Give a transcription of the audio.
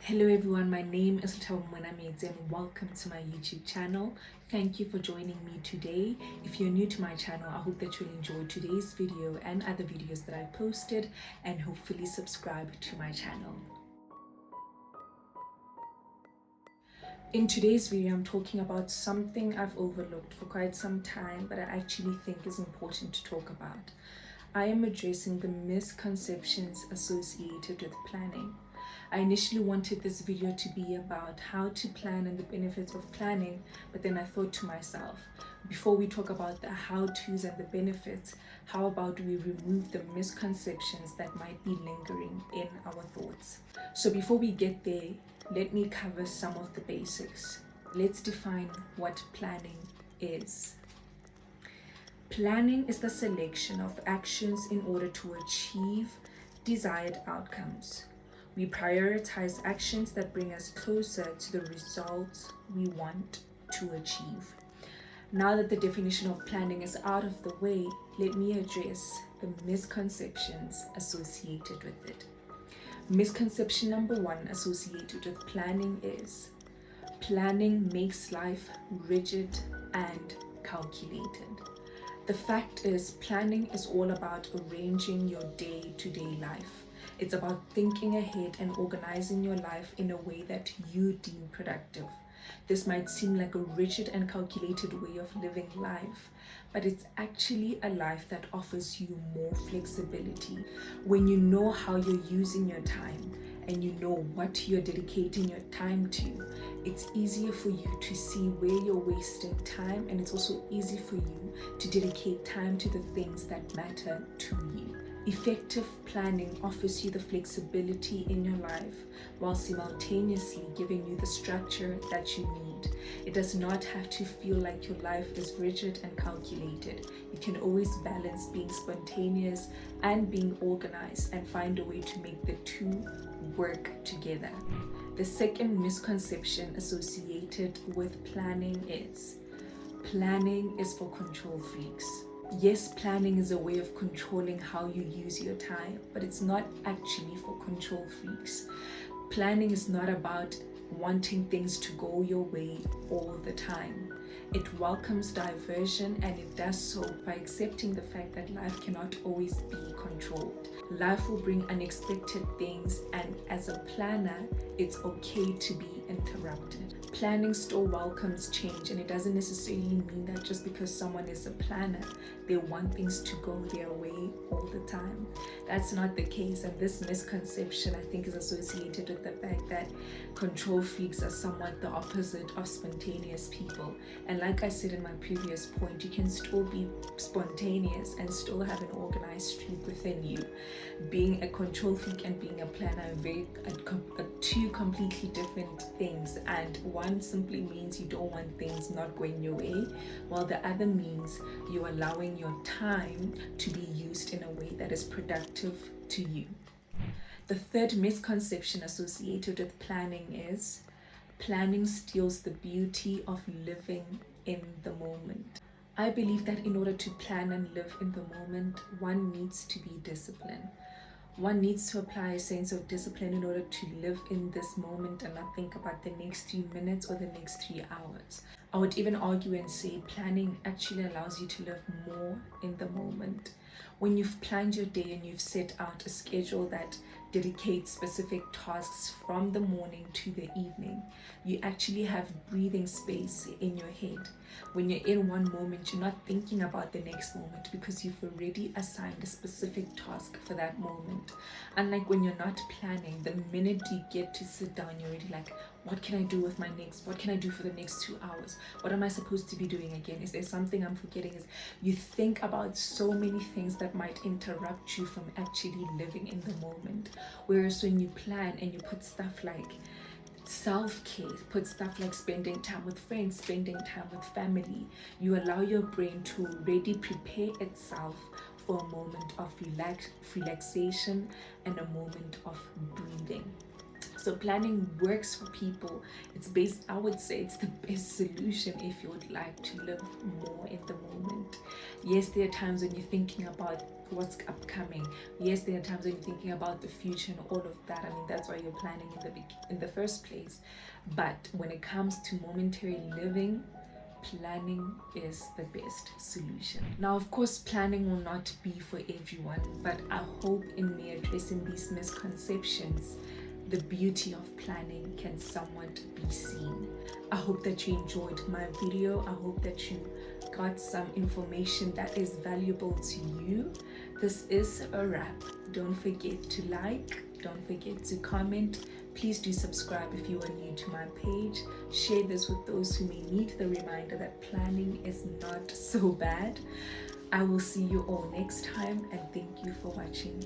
Hello everyone, my name is Mwanamedzi and welcome to my YouTube channel. Thank you for joining me today. If you're new to my channel, I hope that you'll enjoy today's video and other videos that I posted and hopefully subscribe to my channel. In today's video, I'm talking about something I've overlooked for quite some time, but I actually think is important to talk about. I am addressing the misconceptions associated with planning. I initially wanted this video to be about how to plan and the benefits of planning, but then I thought to myself, before we talk about the how-tos and the benefits, how about we remove the misconceptions that might be lingering in our thoughts? So before we get there, let me cover some of the basics. Let's define what planning is. Planning is the selection of actions in order to achieve desired outcomes. We prioritize actions that bring us closer to the results we want to achieve. Now that the definition of planning is out of the way, let me address the misconceptions associated with it. Misconception number one associated with planning is planning makes life rigid and calculated. The fact is, planning is all about arranging your day-to-day life. It's about thinking ahead and organizing your life in a way that you deem productive. This might seem like a rigid and calculated way of living life, but it's actually a life that offers you more flexibility. When you know how you're using your time and you know what you're dedicating your time to, it's easier for you to see where you're wasting time, and it's also easy for you to dedicate time to the things that matter to you. Effective planning offers you the flexibility in your life while simultaneously giving you the structure that you need. It does not have to feel like your life is rigid and calculated. You can always balance being spontaneous and being organized and find a way to make the two work together. The second misconception associated with planning is planning is for control freaks. Yes, planning is a way of controlling how you use your time, but it's not actually for control freaks. Planning is not about wanting things to go your way all the time. It welcomes diversion, and it does so by accepting the fact that life cannot always be controlled. Life will bring unexpected things, and as a planner, it's okay to be interrupted. Planning still welcomes change, and it doesn't necessarily mean that just because someone is a planner, they want things to go their way all the time. That's not the case, and this misconception, I think, is associated with the fact that control freaks are somewhat the opposite of spontaneous people. And like I said in my previous point, you can still be spontaneous and still have an organized streak within you. Being a control freak and being a planner are two completely different things, and one simply means you don't want things not going your way, while the other means you're allowing your time to be used in a way that is productive to you. The third misconception associated with planning is planning steals the beauty of living in the moment. I believe that in order to plan and live in the moment, one needs to be disciplined. One needs to apply a sense of discipline in order to live in this moment and not think about the next 3 minutes or the next 3 hours. I would even argue and say planning actually allows you to live more in the moment. When you've planned your day and you've set out a schedule that dedicates specific tasks from the morning to the evening, you actually have breathing space in your head. When you're in one moment, you're not thinking about the next moment because you've already assigned a specific task for that moment. Unlike when you're not planning, the minute you get to sit down, you're already like, what can I do with my next? What can I do for the next 2 hours? What am I supposed to be doing again? Is there something I'm forgetting? You think about so many things that might interrupt you from actually living in the moment. Whereas when you plan and you put stuff like self-care, put stuff like spending time with friends, spending time with family, you allow your brain to already prepare itself for a moment of relaxation and a moment of breathing. So planning works for people. I would say it's the best solution if you would like to live more in the moment. Yes, there are times when you're thinking about what's upcoming. Yes, there are times when you're thinking about the future and all of that. I mean, that's why you're planning in the first place. But when it comes to momentary living, planning is the best solution. Now, of course, planning will not be for everyone, but I hope in me addressing these misconceptions, the beauty of planning can somewhat be seen. I hope that you enjoyed my video. I hope that you got some information that is valuable to you. This is a wrap. Don't forget to like, don't forget to comment. Please do subscribe if you are new to my page. Share this with those who may need the reminder that planning is not so bad. I will see you all next time, and thank you for watching.